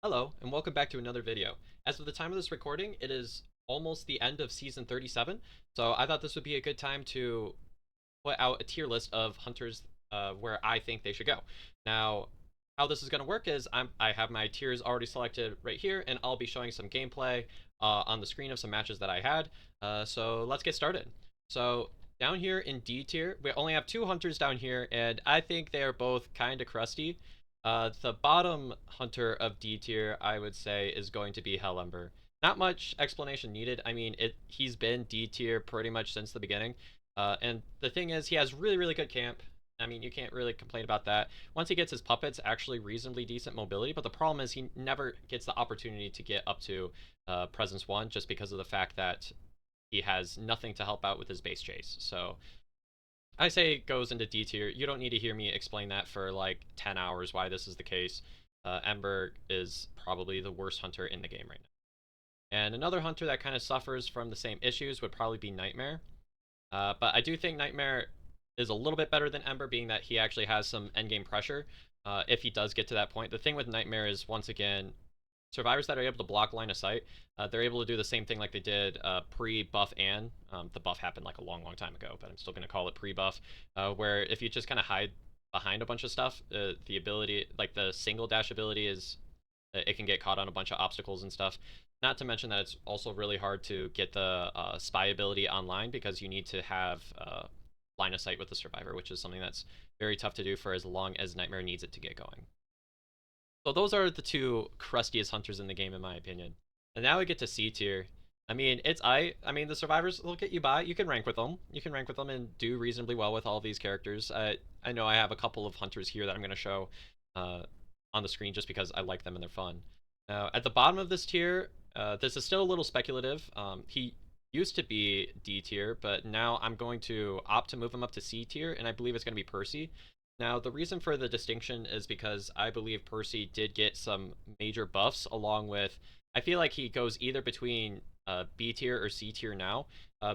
Hello, and welcome back to another video. As of the time of this recording, it is almost the end of Season 37, so I thought this would be a good time to put out a tier list of hunters where I think they should go. Now, how this is going to work is I have my tiers already selected right here, and I'll be showing some gameplay on the screen of some matches that I had. So let's get started. So down here in D tier, we only have two hunters down here, and I think they are both kind of crusty. The bottom hunter of D tier, I would say, is going to be Hellember. Not much explanation needed. I mean, he's been D tier pretty much since the beginning. And the thing is, he has really, really good camp. I mean, you can't really complain about that. Once he gets his puppets, actually reasonably decent mobility, but the problem is he never gets the opportunity to get up to Presence 1 just because of the fact that he has nothing to help out with his base chase. So I say it goes into D tier. You don't need to hear me explain that for like 10 hours why this is the case. Ember is probably the worst hunter in the game right now. And another hunter that kind of suffers from the same issues would probably be Nightmare. But I do think Nightmare is a little bit better than Ember, being that he actually has some endgame pressure if he does get to that point. The thing with Nightmare is, once again, survivors that are able to block line of sight, they're able to do the same thing like they did pre-buff and the buff happened like a long, long time ago, but I'm still going to call it pre-buff, where if you just kind of hide behind a bunch of stuff, the ability, like the single dash ability is, it can get caught on a bunch of obstacles and stuff. Not to mention that it's also really hard to get the spy ability online because you need to have line of sight with the survivor, which is something that's very tough to do for as long as Nightmare needs it to get going. So those are the two crustiest hunters in the game, in my opinion. And now we get to C tier. I mean, I mean, the survivors will get you by. You can rank with them. You can rank with them and do reasonably well with all of these characters. I know I have a couple of hunters here that I'm going to show on the screen just because I like them and they're fun. Now, at the bottom of this tier, this is still a little speculative. He used to be D tier, but now I'm going to opt to move him up to C tier, and I believe it's going to be Percy. Now, the reason for the distinction is because I believe Percy did get some major buffs along with, I feel like he goes either between B tier or C tier now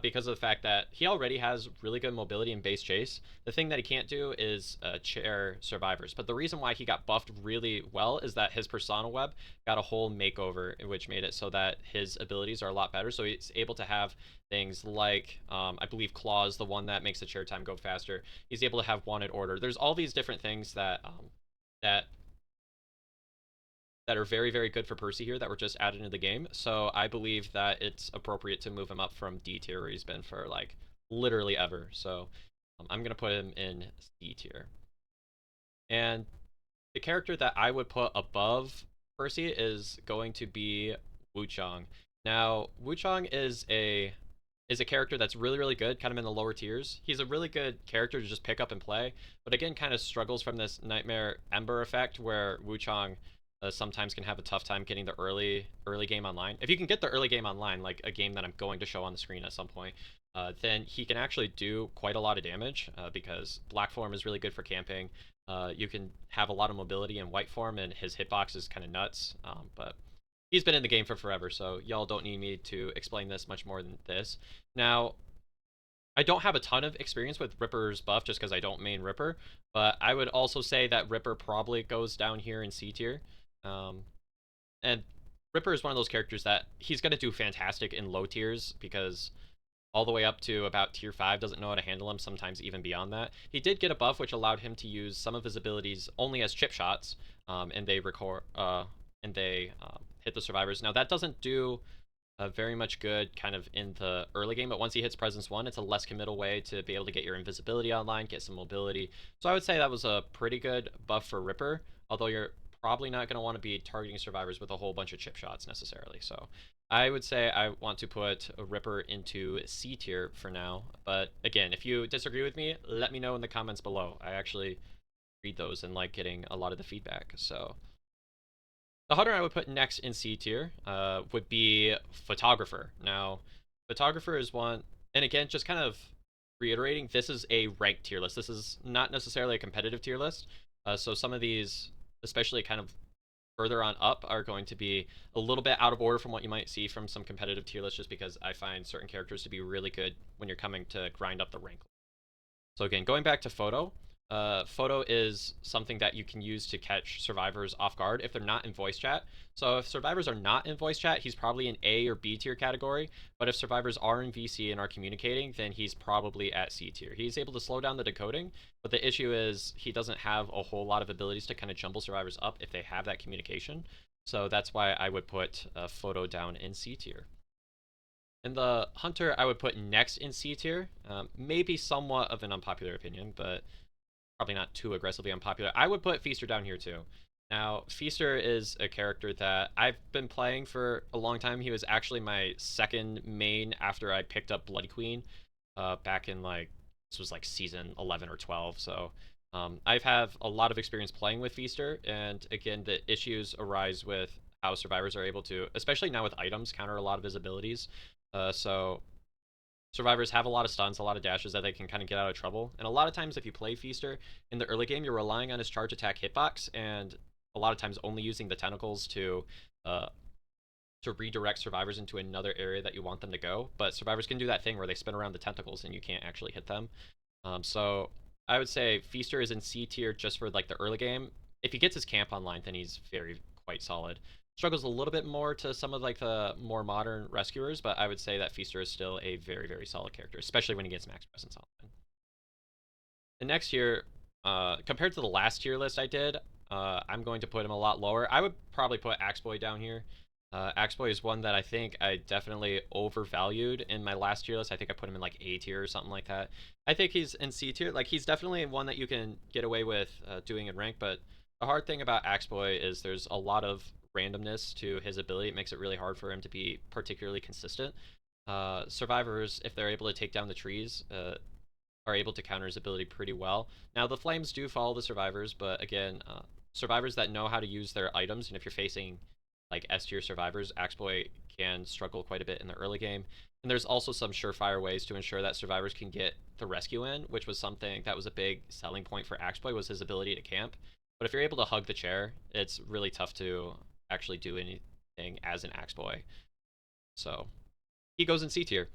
because of the fact that he already has really good mobility and base chase. The thing that he can't do is chair survivors. But the reason why he got buffed really well is that his persona web got a whole makeover, which made it so that his abilities are a lot better. So he's able to have things like, I believe Claw's the one that makes the chair time go faster. He's able to have wanted order. There's all these different things that that that are very, very good for Percy here that were just added into the game. So I believe that it's appropriate to move him up from D tier, where he's been for like literally ever. So I'm going to put him in C tier. And the character that I would put above Percy is going to be Wuchang. Now, Wuchang is a character that's really, really good, kind of in the lower tiers. He's a really good character to just pick up and play, but again, kind of struggles from this Nightmare Ember effect, where Wuchang sometimes can have a tough time getting the early game online. If you can get the early game online, like a game that I'm going to show on the screen at some point, then he can actually do quite a lot of damage because Black Form is really good for camping. You can have a lot of mobility in White Form, and his hitbox is kind of nuts, but he's been in the game for forever, so y'all don't need me to explain this much more than this. Now, I don't have a ton of experience with Ripper's buff just because I don't main Ripper, but I would also say that Ripper probably goes down here in C tier. And Ripper is one of those characters that he's going to do fantastic in low tiers because all the way up to about tier 5 doesn't know how to handle him, sometimes even beyond that. He did get a buff which allowed him to use some of his abilities only as chip shots, and they hit the survivors. Now, that doesn't do very much good kind of in the early game, but once he hits Presence 1, it's a less committal way to be able to get your invisibility online, get some mobility. So I would say that was a pretty good buff for Ripper, although you're probably not going to want to be targeting survivors with a whole bunch of chip shots necessarily. So I would say I want to put a Ripper into C tier for now. But again, if you disagree with me, let me know in the comments below. I actually read those and like getting a lot of the feedback. So the hunter I would put next in C tier would be Photographer. Now, Photographer is one, and again, just kind of reiterating, this is a ranked tier list. This is not necessarily a competitive tier list. So some of these, especially kind of further on up, are going to be a little bit out of order from what you might see from some competitive tier lists, just because I find certain characters to be really good when you're coming to grind up the rank. So again, going back to Photo, Photo is something that you can use to catch survivors off guard if they're not in voice chat. So if survivors are not in voice chat, he's probably in A or B tier category. But if survivors are in VC and are communicating, then he's probably at C tier. He's able to slow down the decoding, but the issue is he doesn't have a whole lot of abilities to kind of jumble survivors up if they have that communication. So that's why I would put Photo down in C tier. And the Hunter I would put next in C tier. Maybe somewhat of an unpopular opinion, but probably not too aggressively unpopular. I would put Feaster down here too. Now, Feaster is a character that I've been playing for a long time. He was actually my second main after I picked up Bloody Queen back in this was like season 11 or 12. So I've have a lot of experience playing with Feaster. And again, the issues arise with how survivors are able to, especially now with items, counter a lot of his abilities. So survivors have a lot of stuns, a lot of dashes that they can kind of get out of trouble. And a lot of times if you play Feaster in the early game, you're relying on his charge attack hitbox, and a lot of times only using the tentacles to redirect survivors into another area that you want them to go. But survivors can do that thing where they spin around the tentacles and you can't actually hit them. So I would say Feaster is in C tier just for like the early game. If he gets his camp online, then he's quite solid. Struggles a little bit more to some of like the more modern rescuers, but I would say that Feaster is still a very solid character, especially when he gets max presence online. And next year, compared to the last tier list I did, I'm going to put him a lot lower. I would probably put Axeboy down here. Axeboy is one that I think I definitely overvalued in my last tier list. I think I put him in like A tier or something like that. I think he's in C tier. Like, he's definitely one that you can get away with doing in rank, but the hard thing about Axeboy is there's a lot of randomness to his ability. It makes it really hard for him to be particularly consistent. Survivors, if they're able to take down the trees, are able to counter his ability pretty well. Now, the flames do follow the survivors, but again, survivors that know how to use their items, and if you're facing like S tier survivors, Axeboy can struggle quite a bit in the early game. And there's also some surefire ways to ensure that survivors can get the rescue in, which was something that was a big selling point for Axeboy, was his ability to camp. But if you're able to hug the chair, it's really tough to actually do anything as an Axeboy. So he goes in C tier.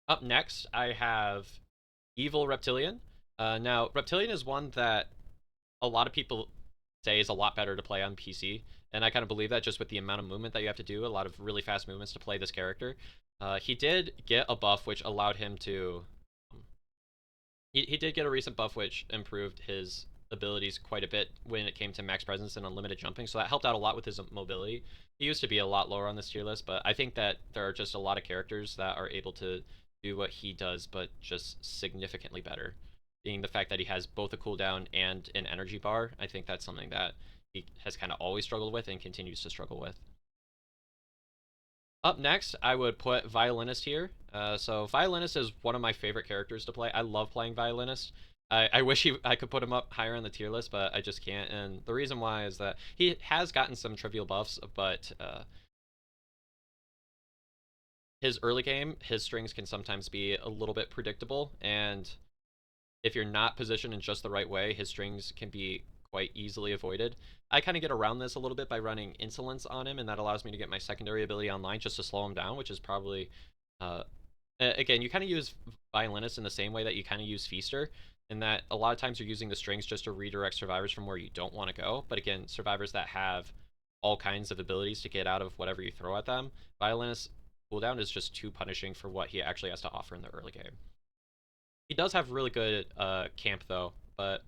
Up next, I have Evil Reptilian. Now, Reptilian is one that a lot of people say is a lot better to play on PC, and I kind of believe that just with the amount of movement that you have to do, a lot of really fast movements to play this character. He did get a buff which allowed him to... He did get a recent buff which improved his abilities quite a bit when it came to max presence and unlimited jumping, so that helped out a lot with his mobility. He used to be a lot lower on this tier list, but I think that there are just a lot of characters that are able to do what he does, but just significantly better. Being the fact that he has both a cooldown and an energy bar, I think that's something that he has kind of always struggled with and continues to struggle with. Up next, I would put Violinist here. So Violinist is one of my favorite characters to play. I love playing Violinist. I wish I could put him up higher on the tier list, but I just can't. And the reason why is that he has gotten some trivial buffs, but his early game, his strings can sometimes be a little bit predictable, and if you're not positioned in just the right way, his strings can be quite easily avoided. I kind of get around this a little bit by running Insolence on him, and that allows me to get my secondary ability online just to slow him down, which is probably... again, you kind of use Violinist in the same way that you kind of use Feaster, in that a lot of times you're using the strings just to redirect survivors from where you don't want to go. But again, survivors that have all kinds of abilities to get out of whatever you throw at them, Violinist cooldown is just too punishing for what he actually has to offer in the early game. He does have really good camp, though, but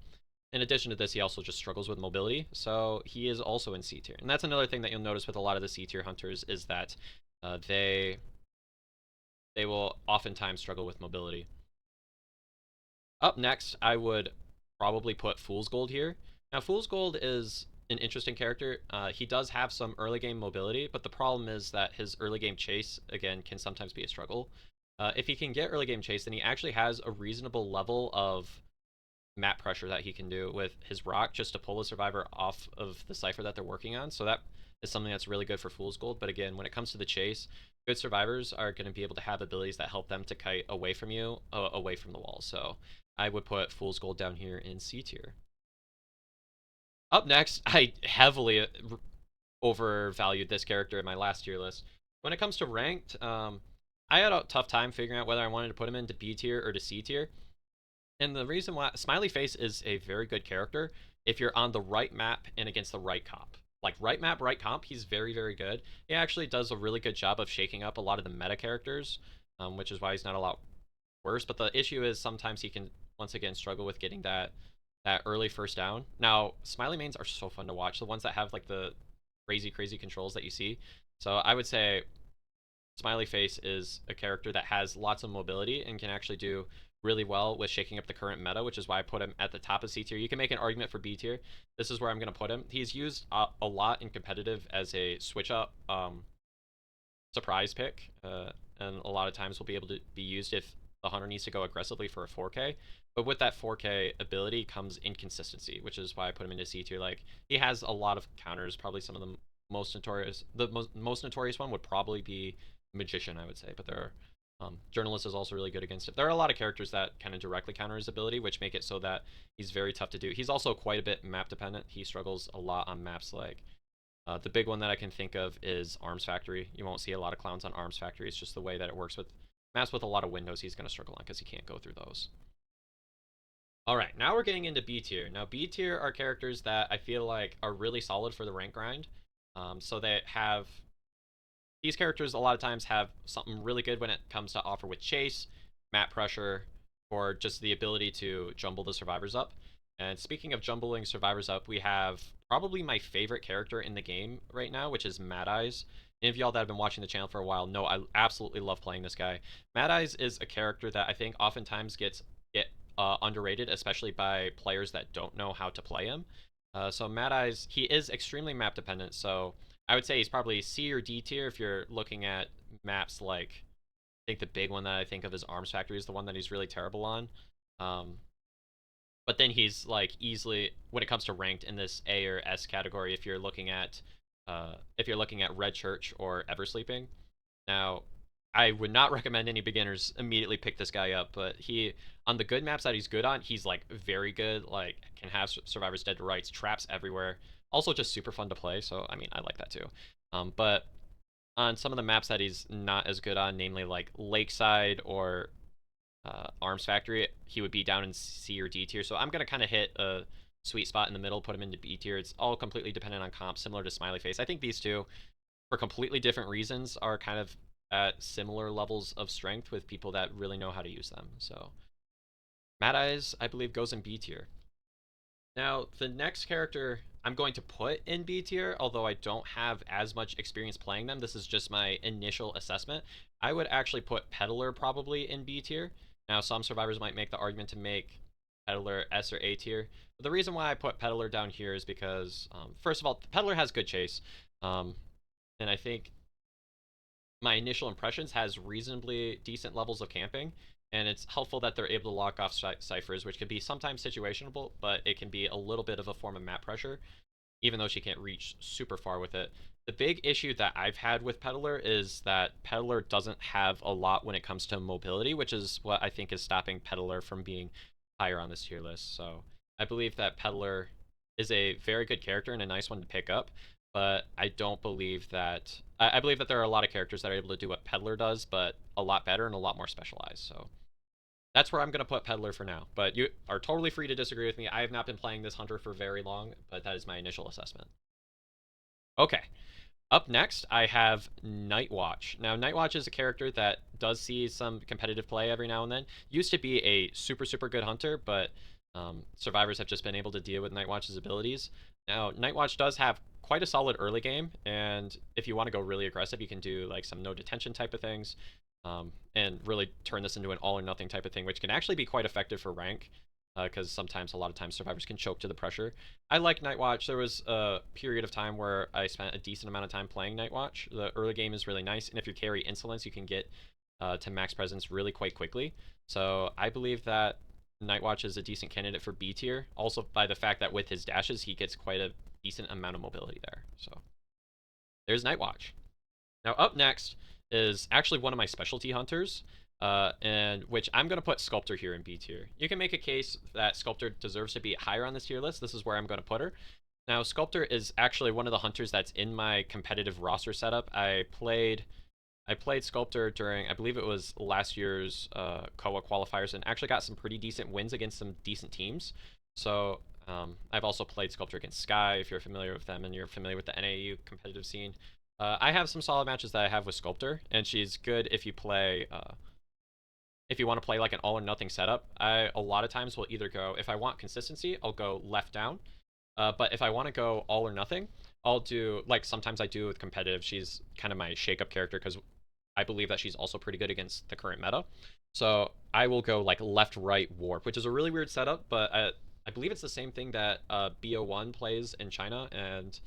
in addition to this, he also just struggles with mobility, so he is also in C tier. And that's another thing that you'll notice with a lot of the C tier hunters, is that they will oftentimes struggle with mobility. Up next, I would probably put Fool's Gold here. Now, Fool's Gold is an interesting character. He does have some early game mobility, but the problem is that his early game chase, again, can sometimes be a struggle. If he can get early game chase, then he actually has a reasonable level of map pressure that he can do with his rock just to pull a survivor off of the cipher that they're working on. So that is something that's really good for Fool's Gold. But again, when it comes to the chase, good survivors are going to be able to have abilities that help them to kite away from you, away from the wall. So I would put Fool's Gold down here in C tier. Up next, I heavily overvalued this character in my last tier list. When it comes to ranked, I had a tough time figuring out whether I wanted to put him into B tier or to C tier. And the reason why Smiley Face is a very good character if you're on the right map and against the right comp. Like right map, right comp, he's very, very good. He actually does a really good job of shaking up a lot of the meta characters, which is why he's not a lot worse. But the issue is sometimes he can once again struggle with getting that early first down. Now, Smiley mains are so fun to watch. The ones that have like the crazy, crazy controls that you see. So I would say Smiley Face is a character that has lots of mobility and can actually do really well with shaking up the current meta, which is why I put him at the top of C tier. You can make an argument for B tier. This is where I'm going to put him. He's used a lot in competitive as a switch up surprise pick, and a lot of times will be able to be used if the hunter needs to go aggressively for a 4K. But with that 4K ability comes inconsistency, which is why I put him into C tier. Like, he has a lot of counters. Probably some of the most notorious, most notorious one would probably be Magician, I would say. But there are Journalist is also really good against it. There are a lot of characters that kind of directly counter his ability, which make it so that he's very tough to do. He's also quite a bit map dependent. He struggles a lot on maps like the big one that I can think of is Arms Factory. You won't see a lot of clowns on Arms Factory. It's just the way that it works with maps with a lot of windows. He's going to struggle on because he can't go through those. All right, now we're getting into B tier. Now, B tier are characters that I feel like are really solid for the rank grind. So they have these characters a lot of times have something really good when it comes to offer with chase, map pressure, or just the ability to jumble the survivors up. And speaking of jumbling survivors up, we have probably my favorite character in the game right now, which is Mad Eyes. Any of y'all that have been watching the channel for a while know I absolutely love playing this guy. Mad Eyes is a character that I think oftentimes get underrated, especially by players that don't know how to play him. So Mad Eyes, he is extremely map dependent, so I would say he's probably C or D tier if you're looking at maps like, I think the big one that I think of is Arms Factory is the one that he's really terrible on. But then he's like easily, when it comes to ranked in this A or S category, if you're looking at Red Church or Eversleeping. Now, I would not recommend any beginners immediately pick this guy up, but he, on the good maps that he's good on, he's like very good, like can have survivors dead to rights, traps everywhere. Also just super fun to play, so I mean, I like that too. But on some of the maps that he's not as good on, namely like Lakeside or Arms Factory, he would be down in C or D tier. So I'm going to kind of hit a sweet spot in the middle, put him into B tier. It's all completely dependent on comp, similar to Smiley Face. I think these two, for completely different reasons, are kind of at similar levels of strength with people that really know how to use them. So Mad Eyes, I believe, goes in B tier. Now, the next character I'm going to put in B tier, although I don't have as much experience playing them, this is just my initial assessment. I would actually put Peddler probably in B tier. Now, some survivors might make the argument to make Peddler S or A tier. But the reason why I put Peddler down here is because, first of all, Peddler has good chase. And I think my initial impressions has reasonably decent levels of camping. And it's helpful that they're able to lock off ciphers, which can be sometimes situationable, but it can be a little bit of a form of map pressure, even though she can't reach super far with it. The big issue that I've had with Peddler is that Peddler doesn't have a lot when it comes to mobility, which is what I think is stopping Peddler from being higher on this tier list. So I believe that Peddler is a very good character and a nice one to pick up, but I don't believe that... I believe that there are a lot of characters that are able to do what Peddler does, but a lot better and a lot more specialized. So that's where I'm going to put Peddler for now. But you are totally free to disagree with me. I have not been playing this hunter for very long, but that is my initial assessment. Okay. Up next, I have Nightwatch. Now, Nightwatch is a character that does see some competitive play every now and then. Used to be a super, super good hunter, but survivors have just been able to deal with Nightwatch's abilities. Now, Nightwatch does have quite a solid early game, and if you want to go really aggressive, you can do like some no detention type of things, and really turn this into an all or nothing type of thing, which can actually be quite effective for rank, because sometimes, a lot of times, survivors can choke to the pressure. I like Nightwatch. There was a period of time where I spent a decent amount of time playing Nightwatch. The early game is really nice, and if you carry Insolence, you can get to max presence really quite quickly. So I believe that Nightwatch is a decent candidate for B tier, also by the fact that with his dashes, he gets quite a decent amount of mobility there. So there's Nightwatch. Now up next is actually one of my specialty hunters, and which I'm going to put Sculptor here in B tier. You can make a case that Sculptor deserves to be higher on this tier list. This is where I'm going to put her. Now, Sculptor is actually one of the hunters that's in my competitive roster setup. I played I played Sculptor during, I believe it was last year's KOA qualifiers, and actually got some pretty decent wins against some decent teams. So I've also played Sculptor against Sky, if you're familiar with them and you're familiar with the NAU competitive scene. I have some solid matches that I have with Sculptor, and she's good if you play, if you want to play like an all or nothing setup. I a lot of times will either go, if I want consistency, I'll go left down. But if I want to go all or nothing, I'll do, like sometimes I do with competitive. She's kind of my shake-up character because I believe that she's also pretty good against the current meta. So I will go like left-right warp, which is a really weird setup, but I believe it's the same thing that BO1 plays in China, and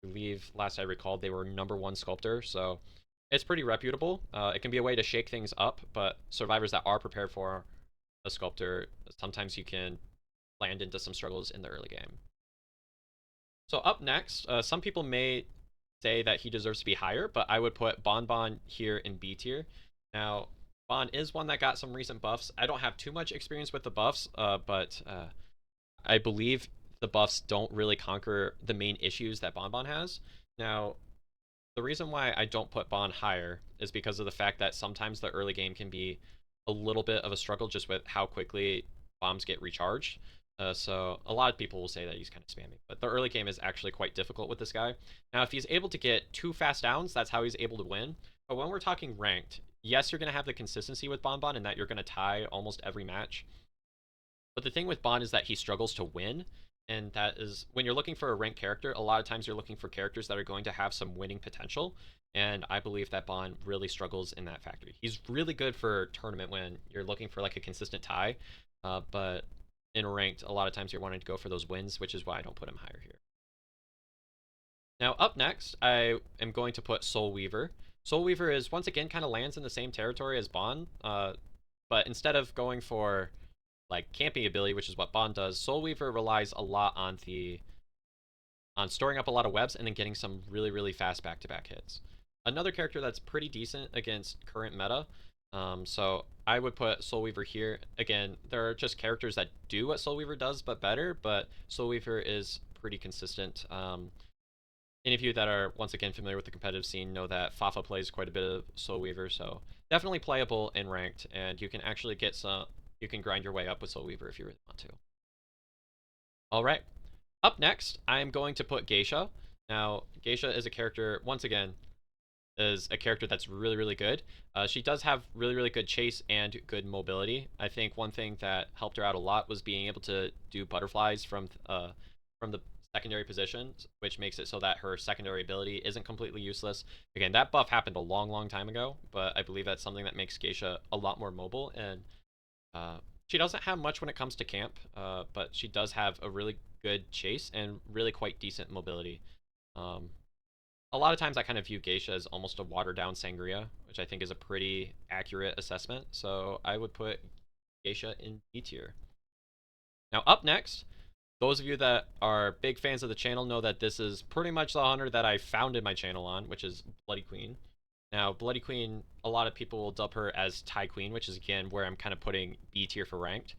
I believe last I recalled they were #1 sculptor, so it's pretty reputable. It can be a way to shake things up, but survivors that are prepared for a sculptor, sometimes you can land into some struggles in the early game. So up next, some people may say that he deserves to be higher, but I would put Bon Bon here in B tier. Now, Bon is one that got some recent buffs. I don't have too much experience with the buffs, but I believe the buffs don't really conquer the main issues that Bon Bon has. Now, the reason why I don't put Bon higher is because of the fact that sometimes the early game can be a little bit of a struggle just with how quickly bombs get recharged. So a lot of people will say that he's kind of spammy, but the early game is actually quite difficult with this guy. Now, if he's able to get 2 fast downs, that's how he's able to win. But when we're talking ranked, yes, you're going to have the consistency with Bon Bon in that you're going to tie almost every match. But the thing with Bon is that he struggles to win, and that is, when you're looking for a ranked character, a lot of times you're looking for characters that are going to have some winning potential, and I believe that Bon really struggles in that factory. He's really good for tournament when you're looking for like a consistent tie, but in ranked, a lot of times you're wanting to go for those wins, which is why I don't put him higher here. Now up next, I am going to put Soul Weaver. Soul Weaver is, once again, kind of lands in the same territory as Bon, but instead of going for like camping ability, which is what Bon does, Soul Weaver relies a lot on storing up a lot of webs and then getting some really, really fast back-to-back hits. Another character that's pretty decent against current meta, so I would put Soul Weaver here. Again, there are just characters that do what Soul Weaver does, but better, but Soul Weaver is pretty consistent. Any of you that are, once again, familiar with the competitive scene know that Fafa plays quite a bit of Soul Weaver, so definitely playable in ranked, and you can actually get some, you can grind your way up with Soul Weaver if you really want to. Alright, up next, I'm going to put Geisha. Now, Geisha is a character, once again, is a character that's really, really good. She does have really, really good chase and good mobility. I think one thing that helped her out a lot was being able to do butterflies from the secondary positions, which makes it so that her secondary ability isn't completely useless. Again, that buff happened a long, long time ago, but I believe that's something that makes Geisha a lot more mobile, and she doesn't have much when it comes to camp, but she does have a really good chase and really quite decent mobility. A lot of times I kind of view Geisha as almost a watered-down Sangria, which I think is a pretty accurate assessment, so I would put Geisha in B tier. Now up next, those of you that are big fans of the channel know that this is pretty much the hunter that I founded my channel on, which is Bloody Queen. Now, Bloody Queen, a lot of people will dub her as Tie Queen, which is, again, where I'm kind of putting B tier for ranked.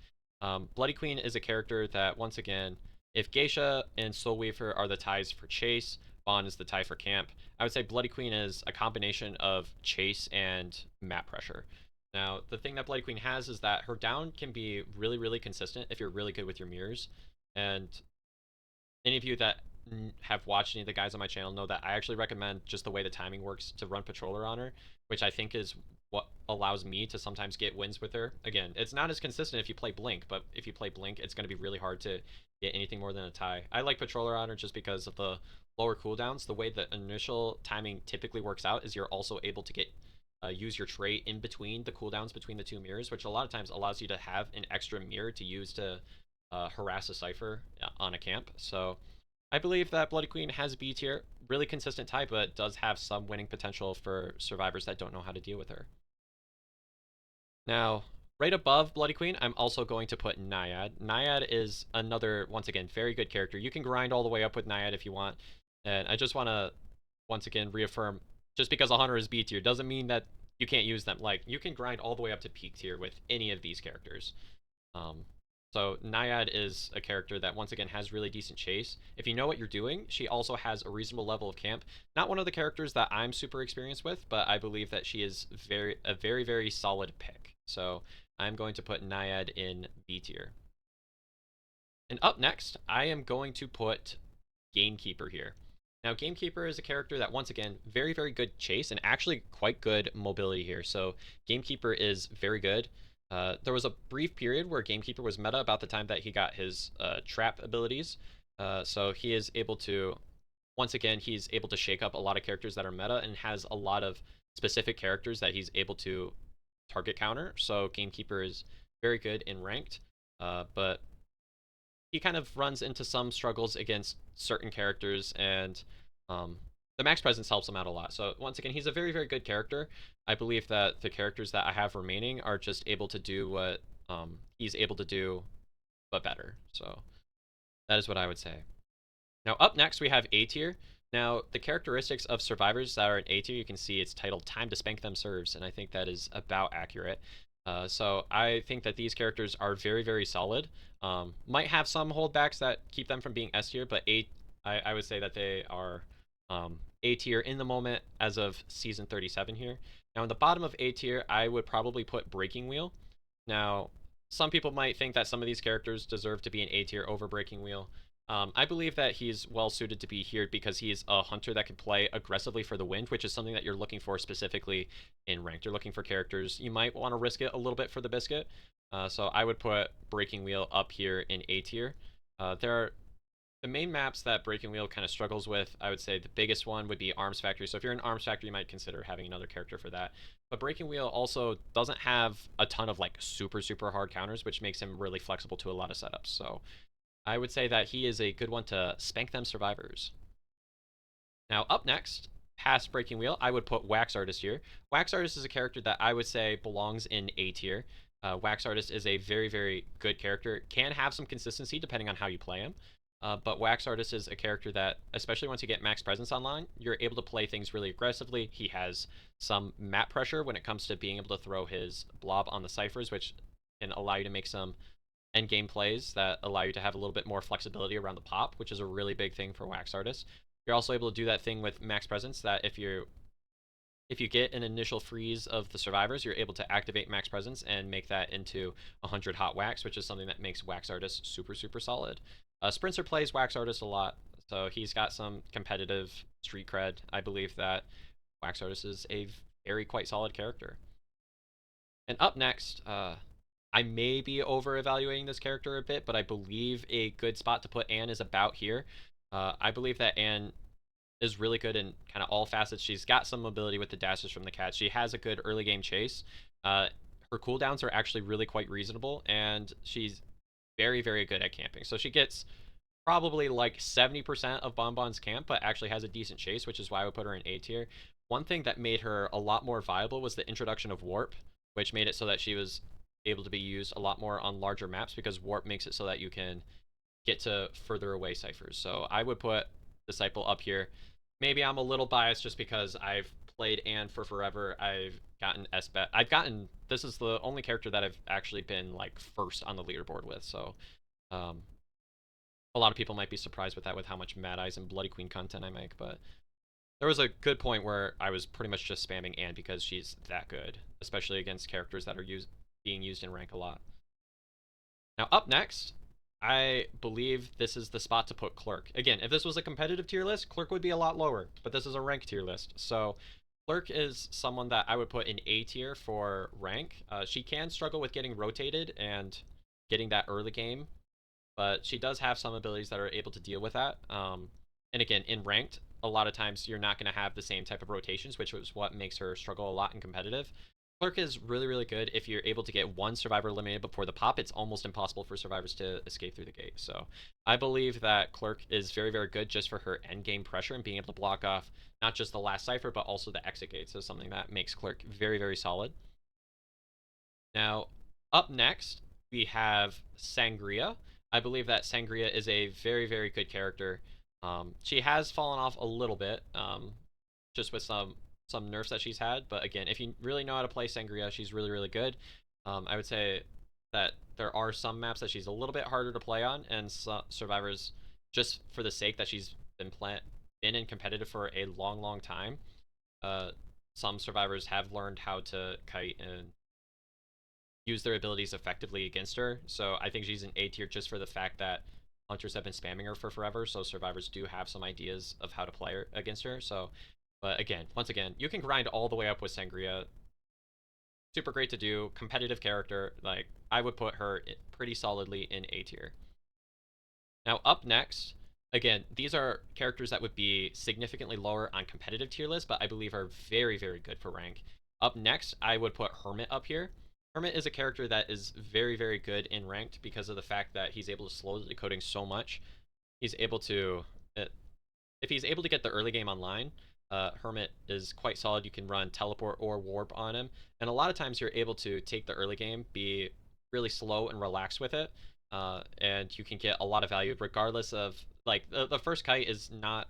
Bloody Queen is a character that, once again, if Geisha and Soul Weaver are the ties for chase, Bon is the tie for camp, I would say Bloody Queen is a combination of chase and map pressure. Now, the thing that Bloody Queen has is that her down can be really, really consistent if you're really good with your mirrors. And any of you that have watched any of the guys on my channel know that I actually recommend just the way the timing works to run Patroller on her, which I think is what allows me to sometimes get wins with her. Again, it's not as consistent if you play Blink, but if you play Blink, it's going to be really hard to get anything more than a tie. I like Patroller on her just because of the lower cooldowns. The way the initial timing typically works out is you're also able to get use your trait in between the cooldowns between the 2 mirrors, which a lot of times allows you to have an extra mirror to use to harass a Cypher on a camp. So I believe that Bloody Queen has B tier, really consistent tie, but does have some winning potential for survivors that don't know how to deal with her. Now, right above Bloody Queen, I'm also going to put Naiad. Naiad is another, once again, very good character. You can grind all the way up with Naiad if you want, and I just want to, once again, reaffirm, just because a hunter is B tier doesn't mean that you can't use them. Like, you can grind all the way up to peak tier with any of these characters. So Naiad is a character that once again has really decent chase. If you know what you're doing, she also has a reasonable level of camp. Not one of the characters that I'm super experienced with, but I believe that she is a very solid pick. So I'm going to put Naiad in B tier. And up next, I am going to put Gamekeeper here. Now, Gamekeeper is a character that, once again, very good chase and actually quite good mobility here. So Gamekeeper is very good. There was a brief period where Gamekeeper was meta about the time that he got his trap abilities. So he is able to, once again, he's able to shake up a lot of characters that are meta and has a lot of specific characters that he's able to target counter. So Gamekeeper is very good in ranked, but he kind of runs into some struggles against certain characters, and the max presence helps him out a lot. So once again, he's a very good character. I believe that the characters that I have remaining are just able to do what he's able to do, but better. So that is what I would say. Now up next we have A tier. Now the characteristics of survivors that are in A tier, you can see it's titled "Time to Spank Them Survs," and I think that is about accurate. So I think that these characters are very solid. Might have some holdbacks that keep them from being S tier, but I would say that they are A tier in the moment as of season 37 here. Now in the bottom of A tier, I would probably put Breaking Wheel. Now some people might think that some of these characters deserve to be in A tier over Breaking Wheel. I believe that he's well suited to be here because he's a hunter that can play aggressively for the win, which is something that you're looking for specifically in ranked. You're looking for characters. You might want to risk it a little bit for the biscuit. So I would put Breaking Wheel up here in A tier. There are the main maps that Breaking Wheel kind of struggles with. I would say the biggest one would be Arms Factory. So if you're in Arms Factory, you might consider having another character for that. But Breaking Wheel also doesn't have a ton of like super hard counters, which makes him really flexible to a lot of setups. So I would say that he is a good one to spank them survivors. Now, up next, past Breaking Wheel, I would put Wax Artist here. Wax Artist is a character that I would say belongs in A tier. Wax Artist is a very good character. Can have some consistency depending on how you play him. But Wax Artist is a character that, especially once you get max presence online, you're able to play things really aggressively. He has some map pressure when it comes to being able to throw his blob on the ciphers, which can allow you to make some end game plays that allow you to have a little bit more flexibility around the pop, which is a really big thing for Wax Artists. You're also able to do that thing with max presence that if you get an initial freeze of the survivors, you're able to activate max presence and make that into 100 hot wax, which is something that makes Wax Artist super solid. Sprinter plays Wax Artist a lot, so he's got some competitive street cred. I believe that Wax Artist is a very quite solid character. And up next, I may be over evaluating this character a bit, but I believe a good spot to put Anne is about here. I believe that Anne is really good in kind of all facets. She's got some mobility with the dashes from the cat. She has a good early game chase. Her cooldowns are actually really quite reasonable, and she's very good at camping. So she gets probably like 70% of Bonbon's camp, but actually has a decent chase, which is why I would put her in A tier. One thing that made her a lot more viable was the introduction of Warp, which made it so that she was able to be used a lot more on larger maps because Warp makes it so that you can get to further away ciphers. So I would put Disciple up here. Maybe I'm a little biased just because I've played Anne for forever. I've gotten S-Bet. This is the only character that I've actually been like first on the leaderboard with. So a lot of people might be surprised with that, with how much Mad Eyes and Bloody Queen content I make, but there was a good point where I was pretty much just spamming Anne because she's that good, especially against characters that are being used in rank a lot. Now up next, I believe this is the spot to put Clerk. Again, if this was a competitive tier list, Clerk would be a lot lower, but this is a rank tier list. So Clerk is someone that I would put in A tier for rank. She can struggle with getting rotated and getting that early game, but she does have some abilities that are able to deal with that. And again, in ranked, a lot of times you're not going to have the same type of rotations, which is what makes her struggle a lot in competitive. Clerk is really good. If you're able to get one survivor eliminated before the pop, it's almost impossible for survivors to escape through the gate. So I believe that Clerk is very good just for her end game pressure and being able to block off not just the last cipher, but also the exit gate. So something that makes Clerk very solid. Now, up next, we have Sangria. I believe that Sangria is a very good character. She has fallen off a little bit, just with some nerfs that she's had. But again, if you really know how to play Sangria, she's really good. I would say that there are some maps that she's a little bit harder to play on, and survivors, just for the sake that she's been in competitive for a long time, uh, some survivors have learned how to kite and use their abilities effectively against her. So I think she's an A tier just for the fact that hunters have been spamming her for forever. So survivors do have some ideas of how to play her against her. So, but again, once again, you can grind all the way up with Sangria. Super great to do. Competitive character. Like, I would put her pretty solidly in A tier. Now, up next, again, these are characters that would be significantly lower on competitive tier list, but I believe are very good for rank. Up next, I would put Hermit up here. Hermit is a character that is very good in ranked because of the fact that he's able to slow the decoding so much. He's able to, if he's able to get the early game online, Hermit is quite solid. You can run teleport or warp on him, and a lot of times you're able to take the early game, be really slow and relaxed with it, and you can get a lot of value regardless of, like, the first kite is not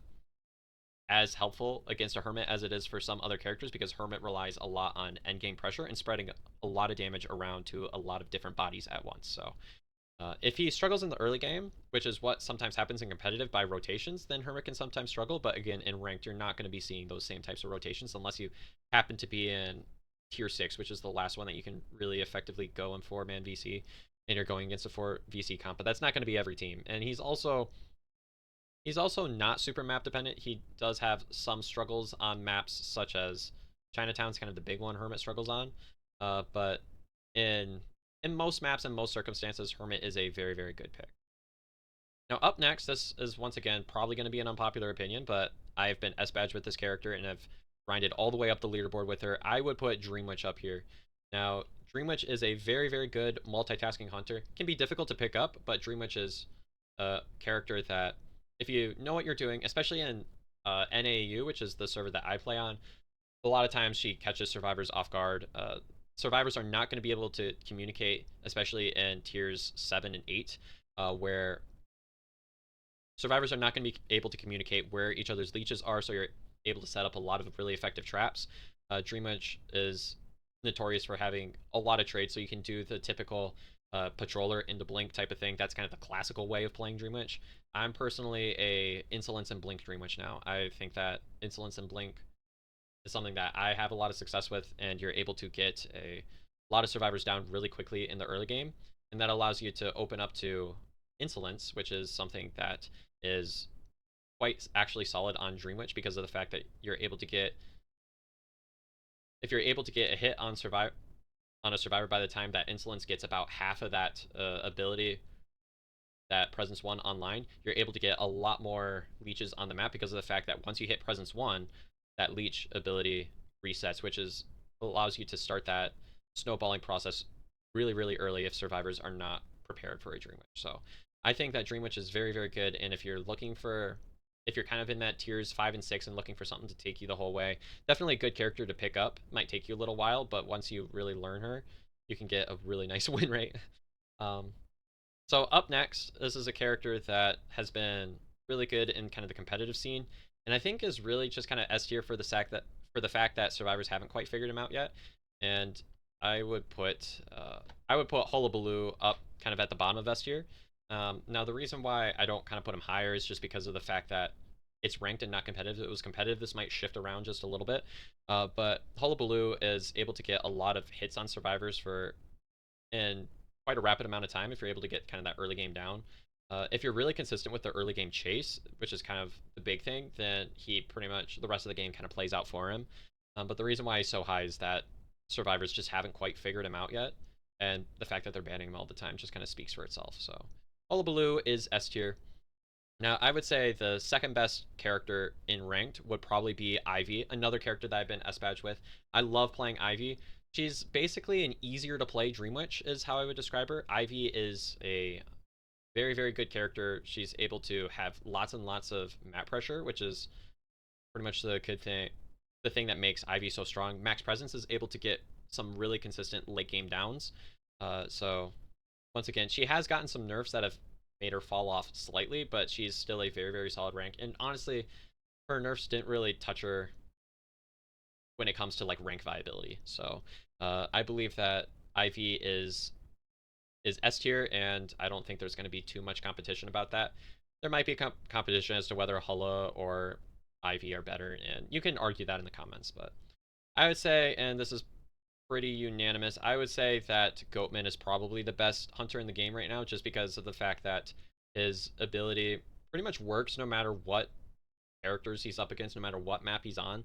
as helpful against a Hermit as it is for some other characters, because Hermit relies a lot on endgame pressure and spreading a lot of damage around to a lot of different bodies at once. So if he struggles in the early game, which is what sometimes happens in competitive by rotations, then Hermit can sometimes struggle. But again, in ranked, you're not going to be seeing those same types of rotations unless you happen to be in tier 6, which is the last one that you can really effectively go in 4-man VC, and you're going against a 4 VC comp. But that's not going to be every team. And he's also not super map dependent. He does have some struggles on maps such as Chinatown's kind of the big one Hermit struggles on. But in most maps and most circumstances, Hermit is a very good pick. Now, up next, this is once again probably going to be an unpopular opinion, but I've been S-badged with this character and I've grinded all the way up the leaderboard with her. I would put Dreamwitch up here. Now, Dreamwitch is a very good multitasking hunter. Can be difficult to pick up, but Dreamwitch is a character that, if you know what you're doing, especially in NAU, which is the server that I play on, a lot of times she catches survivors off guard. Survivors are not going to be able to communicate, especially in tiers 7 and 8, where survivors are not going to be able to communicate where each other's leeches are, so you're able to set up a lot of really effective traps. Dreamwitch is notorious for having a lot of trades, so you can do the typical patroller into blink type of thing. That's kind of the classical way of playing Dreamwitch. I'm personally a insolence and blink Dreamwitch now. I think that insolence and blink is something that I have a lot of success with, and you're able to get a lot of survivors down really quickly in the early game, and that allows you to open up to insolence, which is something that is quite actually solid on Dreamwitch because of the fact that you're able to get, if you're able to get a hit on a survivor by the time that insolence gets about half of that ability, that presence 1 online, you're able to get a lot more leeches on the map because of the fact that once you hit presence 1, that leech ability resets, which allows you to start that snowballing process really early if survivors are not prepared for a Dreamwitch. So I think that Dreamwitch is very good, and if you're kind of in that tiers 5 and 6 and looking for something to take you the whole way, definitely a good character to pick up. Might take you a little while, but once you really learn her, you can get a really nice win rate. So up next, this is a character that has been really good in kind of the competitive scene, and I think is really just kind of S tier for the fact that survivors haven't quite figured him out yet. And I would put Hullabaloo up kind of at the bottom of S tier. Now, the reason why I don't kind of put him higher is just because of the fact that it's ranked and not competitive. If it was competitive, this might shift around just a little bit. But Hullabaloo is able to get a lot of hits on survivors in quite a rapid amount of time if you're able to get kind of that early game down. If you're really consistent with the early game chase, which is kind of the big thing, then he pretty much, the rest of the game kind of plays out for him. But the reason why he's so high is that survivors just haven't quite figured him out yet, and the fact that they're banning him all the time just kind of speaks for itself. So Hullabaloo is S tier. Now, I would say the second best character in ranked would probably be Ivy, another character that I've been S-badged with. I love playing Ivy. She's basically an easier to play Dreamwitch is how I would describe her. Ivy is a very good character. She's able to have lots and lots of map pressure, which is pretty much the thing that makes Ivy so strong. Max Presence is able to get some really consistent late game downs. So once again, she has gotten some nerfs that have made her fall off slightly, but she's still a very solid rank. And honestly, her nerfs didn't really touch her when it comes to like rank viability. So I believe that Ivy is is S tier, and I don't think there's going to be too much competition about that. There might be competition as to whether Hulla or Ivy are better, and you can argue that in the comments, but I would say, and this is pretty unanimous, I would say that Goatman is probably the best hunter in the game right now, just because of the fact that his ability pretty much works no matter what characters he's up against, no matter what map he's on.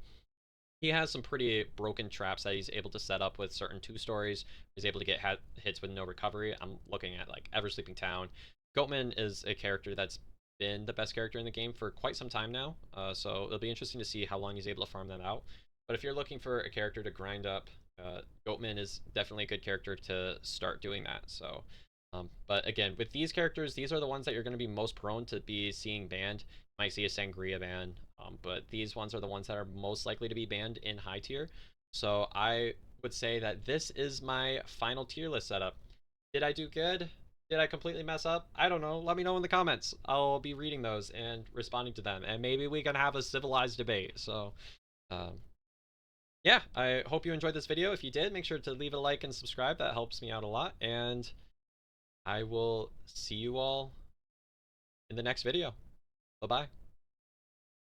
He has some pretty broken traps that he's able to set up with certain 2-stories. He's able to get hits with no recovery. I'm looking at like Ever Sleeping Town. Goatman is a character that's been the best character in the game for quite some time now, so it'll be interesting to see how long he's able to farm that out. But if you're looking for a character to grind up, Goatman is definitely a good character to start doing that. So, but again, with these characters, these are the ones that you're going to be most prone to be seeing banned. You might see a Sangria ban, but these ones are the ones that are most likely to be banned in high tier. So I would say that this is my final tier list setup. Did I do good? Did I completely mess up? I don't know. Let me know in the comments. I'll be reading those and responding to them, and maybe we can have a civilized debate. So, um, yeah, I hope you enjoyed this video. If you did, make sure to leave a like and subscribe. That helps me out a lot, and I will see you all in the next video. Bye-bye.